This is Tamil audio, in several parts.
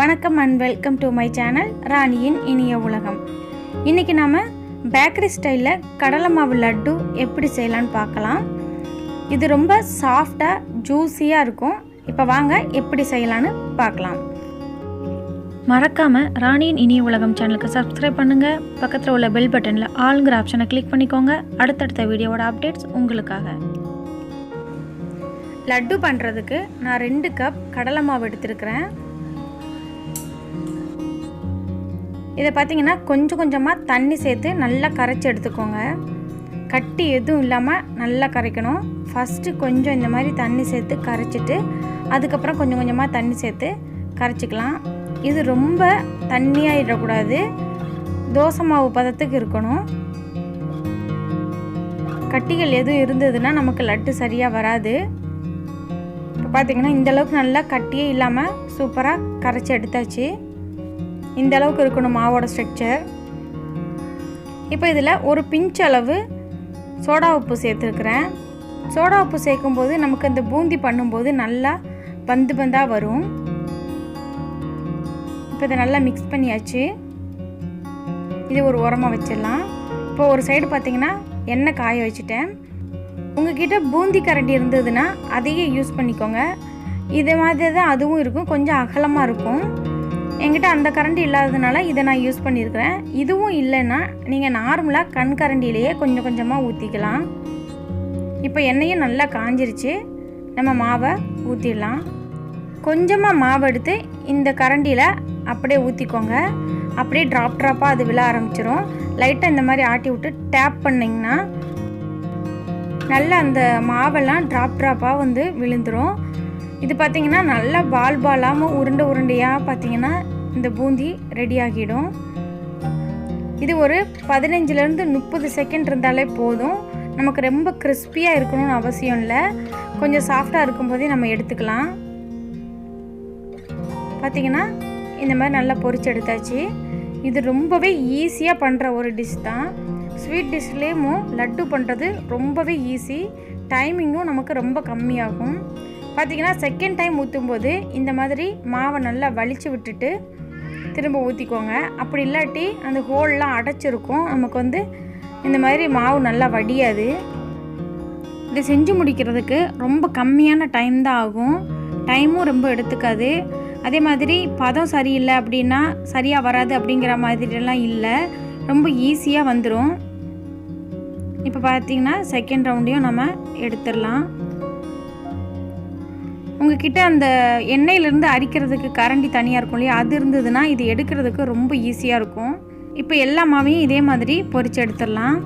வணக்கம் and welcome to my channel ராணியின் இனிய உலகம். இன்றைக்கி நாம் பேக்கரி ஸ்டைலில் கடலை மாவு லட்டு எப்படி செய்யலான்னு பார்க்கலாம். இது ரொம்ப சாஃப்டாக ஜூஸியாக இருக்கும். இப்போ வாங்க எப்படி செய்யலான்னு பார்க்கலாம். மறக்காமல் ராணியின் இனிய உலகம் சேனலுக்கு சப்ஸ்கிரைப் பண்ணுங்கள். பக்கத்தில் உள்ள பெல் பட்டனில் ஆளுங்கிற ஆப்ஷனை கிளிக் பண்ணிக்கோங்க. அடுத்தடுத்த வீடியோவோட அப்டேட்ஸ் உங்களுக்காக. லட்டு பண்ணுறதுக்கு நான் 2 கப் கடலை மாவு எடுத்துருக்கிறேன். இதை பார்த்திங்கன்னா கொஞ்சம் கொஞ்சமாக தண்ணி சேர்த்து நல்லா கரைச்சி எடுத்துக்கோங்க. கட்டி எதுவும் இல்லாமல் நல்லா கரைக்கணும். ஃபஸ்ட்டு கொஞ்சம் இந்த மாதிரி தண்ணி சேர்த்து கரைச்சிட்டு அதுக்கப்புறம் கொஞ்சம் கொஞ்சமாக தண்ணி சேர்த்து கரைச்சிக்கலாம். இது ரொம்ப தண்ணியாகிடக்கூடாது, தோசை மாவு பதத்துக்கு இருக்கணும். கட்டிகள் எதுவும் இருந்ததுன்னா நமக்கு லட்டு சரியாக வராது. இப்போ பார்த்திங்கன்னா இந்தளவுக்கு நல்லா கட்டியே இல்லாமல் சூப்பராக கரைச்சி எடுத்தாச்சு. இந்த அளவுக்கு இருக்கணும் மாவோட ஸ்ட்ரக்சர். இப்போ இதில் ஒரு பிஞ்ச் அளவு சோடா உப்பு சேர்த்துருக்குறேன். சோடா உப்பு சேர்க்கும்போது நமக்கு இந்த பூந்தி பண்ணும்போது நல்லா பந்து பந்தாக வரும். இப்போ இதை நல்லா மிக்ஸ் பண்ணியாச்சு. இது ஒரு ஓரமாக வச்சிடலாம். இப்போ ஒரு சைடு பார்த்திங்கன்னா எண்ணெய் காய வச்சுட்டேன். உங்ககிட்ட பூந்தி கரண்டி இருந்ததுன்னா அதையே யூஸ் பண்ணிக்கோங்க. இது மாதிரி தான் அதுவும் இருக்கும், கொஞ்சம் அகலமாக இருக்கும். என்கிட்ட அந்த கரண்டி இல்லாததுனால இதை நான் யூஸ் பண்ணியிருக்கிறேன். இதுவும் இல்லைன்னா நீங்கள் நார்மலாக கண் கரண்டிலேயே கொஞ்சம் கொஞ்சமாக ஊற்றிக்கலாம். இப்போ எண்ணெயும் நல்லா காஞ்சிருச்சு. நம்ம மாவை ஊற்றிடலாம். கொஞ்சமாக மாவு எடுத்து இந்த கரண்டியில் அப்படியே ஊற்றிக்கோங்க. அப்படியே ட்ராப்பாக அது விழ ஆரம்பிச்சிடும். லைட்டாக இந்த மாதிரி ஆட்டி விட்டு டேப் பண்ணிங்கன்னா நல்லா அந்த மாவெல்லாம் ட்ராப்பாக வந்து விழுந்துடும். இது பார்த்திங்கன்னா நல்லா பாலாமல் உருண்டையாக பார்த்திங்கன்னா இந்த பூந்தி ரெடி ஆகிடும். இது ஒரு 15லேருந்து 30 செகண்ட் இருந்தாலே போதும். நமக்கு ரொம்ப கிறிஸ்பியாக இருக்கணும்னு அவசியம் இல்லை. கொஞ்சம் சாஃப்டாக இருக்கும்போதே நம்ம எடுத்துக்கலாம். பார்த்திங்கன்னா இந்த மாதிரி நல்லா பொரிச்சு எடுத்தாச்சு. இது ரொம்பவே ஈஸியாக பண்ணுற ஒரு டிஷ் தான். ஸ்வீட் டிஷ்லேயும் லட்டு பண்ணுறது ரொம்பவே ஈஸி. டைமிங்கும் நமக்கு ரொம்ப கம்மியாகும். பார்த்திங்கன்னா செகண்ட் டைம் ஊற்றும்போது இந்த மாதிரி மாவை நல்லா வலிச்சு விட்டுட்டு திரும்ப ஊற்றிக்கோங்க. அப்படி இல்லாட்டி அந்த ஹோல்லாம் அடைச்சிருக்கும், நமக்கு வந்து இந்த மாதிரி மாவு நல்லா வடியாது. இதை செஞ்சு முடிக்கிறதுக்கு ரொம்ப கம்மியான டைம் தான் ஆகும். டைமும் ரொம்ப எடுத்துக்காது. அதே மாதிரி பதம் சரியில்லை அப்படின்னா சரியாக வராது அப்படிங்கிற மாதிரிலாம் இல்லை, ரொம்ப ஈஸியாக வந்துடும். இப்போ பார்த்திங்கன்னா செகண்ட் ரவுண்டையும் நம்ம எடுத்துடலாம். உங்ககிட்ட அந்த எண்ணெயிலேருந்து அரிக்கிறதுக்கு கரண்டி தனியாக இருக்கும் இல்லையா, அது இருந்ததுன்னா இது எடுக்கிறதுக்கு ரொம்ப ஈஸியாக இருக்கும். இப்போ எல்லா மாவையும் இதே மாதிரி பொரிச்சு எடுத்துடலாம்.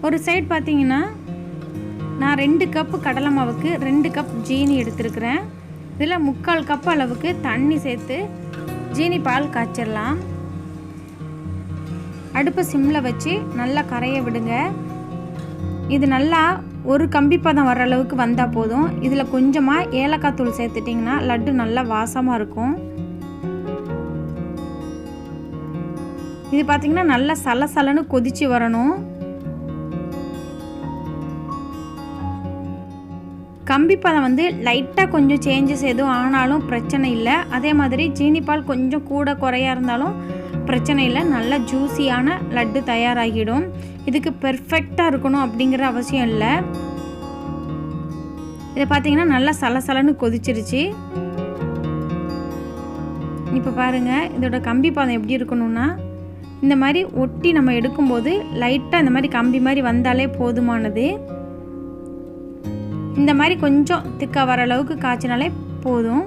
ஒரு சைடு பார்த்திங்கன்னா நான் 2 கப்பு கடலை மாவுக்கு 2 கப் ஜீனி எடுத்துருக்கிறேன். இதில் 3/4 கப் அளவுக்கு தண்ணி சேர்த்து ஜீனி பால் காய்ச்சிடலாம். அடுப்பு சிம்மில் வச்சு நல்லா கரைய விடுங்க. இது நல்லா ஒரு கம்பி பதம் வர அளவுக்கு வந்தால் போதும். இதில் கொஞ்சமாக ஏலக்காய் தூள் சேர்த்துட்டிங்கன்னா லட்டு நல்லா வாசமாக இருக்கும். இது பார்த்திங்கன்னா நல்லா சலசலன்னு கொதித்து வரணும். கம்பி பதம் வந்து லைட்டாக கொஞ்சம் சேஞ்சஸ் எதுவும் ஆனாலும் பிரச்சனை இல்லை. அதே மாதிரி ஜீனிப்பால் கொஞ்சம் கூட குறையாக இருந்தாலும் பிரச்சனை இல்லை. நல்லா ஜூஸியான லட்டு தயாராகிடும். இதுக்கு பெர்ஃபெக்டாக இருக்கணும் அப்படிங்கிற அவசியம் இல்லை. இதை பார்த்திங்கன்னா நல்லா சலசலன்னு கொதிச்சிருச்சு. இப்போ பாருங்கள் இதோட கம்பி பாதம் எப்படி இருக்கணும்னா இந்த மாதிரி ஒட்டி நம்ம எடுக்கும்போது லைட்டாக இந்த மாதிரி கம்பி மாதிரி வந்தாலே போதுமானது. இந்த மாதிரி கொஞ்சம் திக்காக வர அளவுக்கு காய்ச்சினாலே போதும்.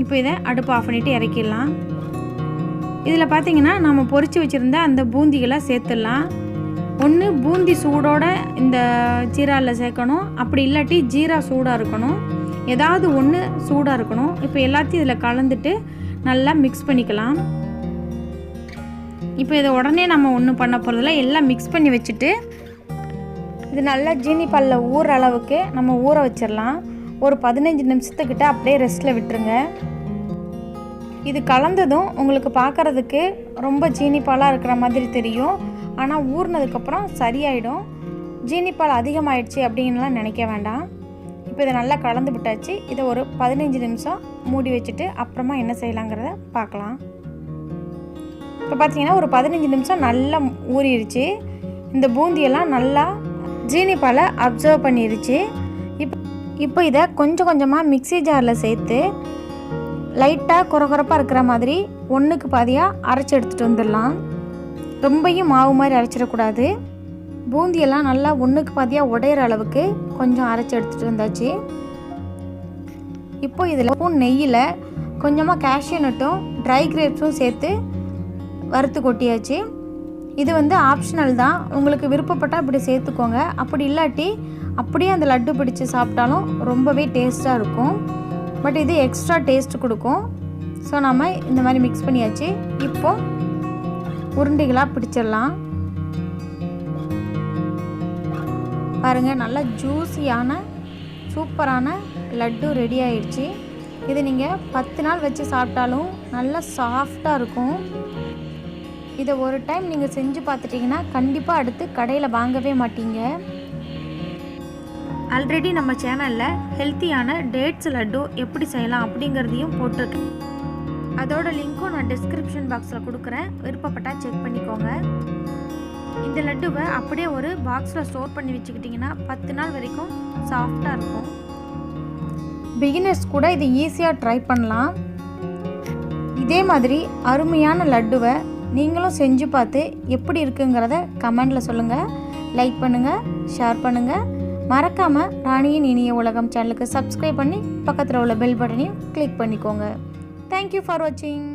இப்போ இதை அடுப்பு ஆஃப் பண்ணிவிட்டு இறக்கிடலாம். இதில் பார்த்திங்கன்னா நம்ம பொரித்து வச்சுருந்த அந்த பூந்திகளை சேர்த்துடலாம். ஒன்று பூந்தி சூடோட இந்த ஜீராவில் சேர்க்கணும், அப்படி இல்லாட்டி ஜீரா சூடாக இருக்கணும். ஏதாவது ஒன்று சூடாக இருக்கணும். இப்போ எல்லாத்தையும் இதில் கலந்துட்டு நல்லா மிக்ஸ் பண்ணிக்கலாம். இப்போ இதை உடனே நம்ம ஒன்றும் பண்ண போகிறதில்ல, எல்லாம் மிக்ஸ் பண்ணி வச்சுட்டு இது நல்லா ஜீனி பாலில் ஊற அளவுக்கு நம்ம ஊற வச்சிடலாம். ஒரு 15 நிமிஷத்துக்கிட்ட அப்படியே ரெஸ்ட்டில் விட்டுருங்க. இது கலந்ததும் உங்களுக்கு பார்க்குறதுக்கு ரொம்ப ஜீனி பாலாக இருக்கிற மாதிரி தெரியும், ஆனால் ஊறினதுக்கப்புறம் சரியாயிடும். ஜீனி பால் அதிகமாகிடுச்சு அப்படின்லாம் நினைக்க வேண்டாம். இப்போ இதை நல்லா கலந்து விட்டாச்சு. இதை ஒரு 15 நிமிஷம் மூடி வச்சுட்டு அப்புறமா என்ன செய்யலாங்கிறத பார்க்கலாம். இப்போ பார்த்தீங்கன்னா ஒரு 15 நிமிஷம் நல்லா ஊறிடுச்சு. இந்த பூந்தியெல்லாம் நல்லா ஜீனி பாலை அப்சர்வ் பண்ணிடுச்சு. இப்போ இதை கொஞ்சம் கொஞ்சமாக மிக்ஸி ஜாரில் சேர்த்து லைட்டாக குறகுறப்பாக இருக்கிற மாதிரி ஒன்றுக்கு பாதியாக அரைச்சி எடுத்துகிட்டு வந்துடலாம். ரொம்பையும் மாவு மாதிரி அரைச்சிடக்கூடாது. பூந்தியெல்லாம் நல்லா ஒன்றுக்கு பாதியாக உடையிற அளவுக்கு கொஞ்சம் அரைச்சி எடுத்துகிட்டு வந்தாச்சு. இப்போ இதில் நெய்யில் கொஞ்சமாக கேஷ்யூ நட்டும் ட்ரை கிரேப்ஸும் சேர்த்து வறுத்து கொட்டியாச்சு. இது வந்து ஆப்ஷனல் தான், உங்களுக்கு விருப்பப்பட்டால் இப்படி சேர்த்துக்கோங்க. அப்படி இல்லாட்டி அப்படியே அந்த லட்டு பிடிச்சி சாப்பிட்டாலும் ரொம்பவே டேஸ்ட்டாக இருக்கும். பட் இது எக்ஸ்ட்ரா டேஸ்ட் கொடுக்கும். ஸோ நம்ம இந்த மாதிரி மிக்ஸ் பண்ணியாச்சு. இப்போது உருண்டைகளாக பிடிச்சிடலாம். பாருங்கள், நல்லா ஜூஸியான சூப்பரான லட்டு ரெடி ஆயிடுச்சு. இது நீங்கள் 10 நாள் வச்சு சாப்பிட்டாலும் நல்லா சாஃப்டாக இருக்கும். இதை ஒரு டைம் நீங்கள் செஞ்சு பார்த்துட்டிங்கன்னா கண்டிப்பாக அடுத்து கடையில் வாங்கவே மாட்டீங்க. ஆல்ரெடி நம்ம சேனலில் ஹெல்த்தியான டேட்ஸ் லட்டு எப்படி செய்யலாம் அப்படிங்கிறதையும் போட்டிருக்கேன். அதோட லிங்க்கும் நான் டிஸ்கிரிப்ஷன் பாக்ஸில் கொடுக்குறேன், விருப்பப்பட்டால் செக் பண்ணிக்கோங்க. இந்த லட்டுவை அப்படியே ஒரு பாக்ஸில் ஸ்டோர் பண்ணி வச்சுக்கிட்டிங்கன்னா 10 நாள் வரைக்கும் சாஃப்டாக இருக்கும். பிகினர்ஸ் கூட இது ஈஸியாக ட்ரை பண்ணலாம். இதே மாதிரி அருமையான லட்டுவை நீங்களும் செஞ்சு பார்த்து எப்படி இருக்குங்கிறத கமெண்டில் சொல்லுங்கள். லைக் பண்ணுங்கள், ஷேர் பண்ணுங்கள். மறக்காமல் ராணியின் இனிய உலகம் சேனலுக்கு சப்ஸ்கிரைப் பண்ணி பக்கத்தில் உள்ள பெல் பட்டனையும் கிளிக் பண்ணிக்கோங்க. தேங்க்யூ ஃபார் வாட்சிங்.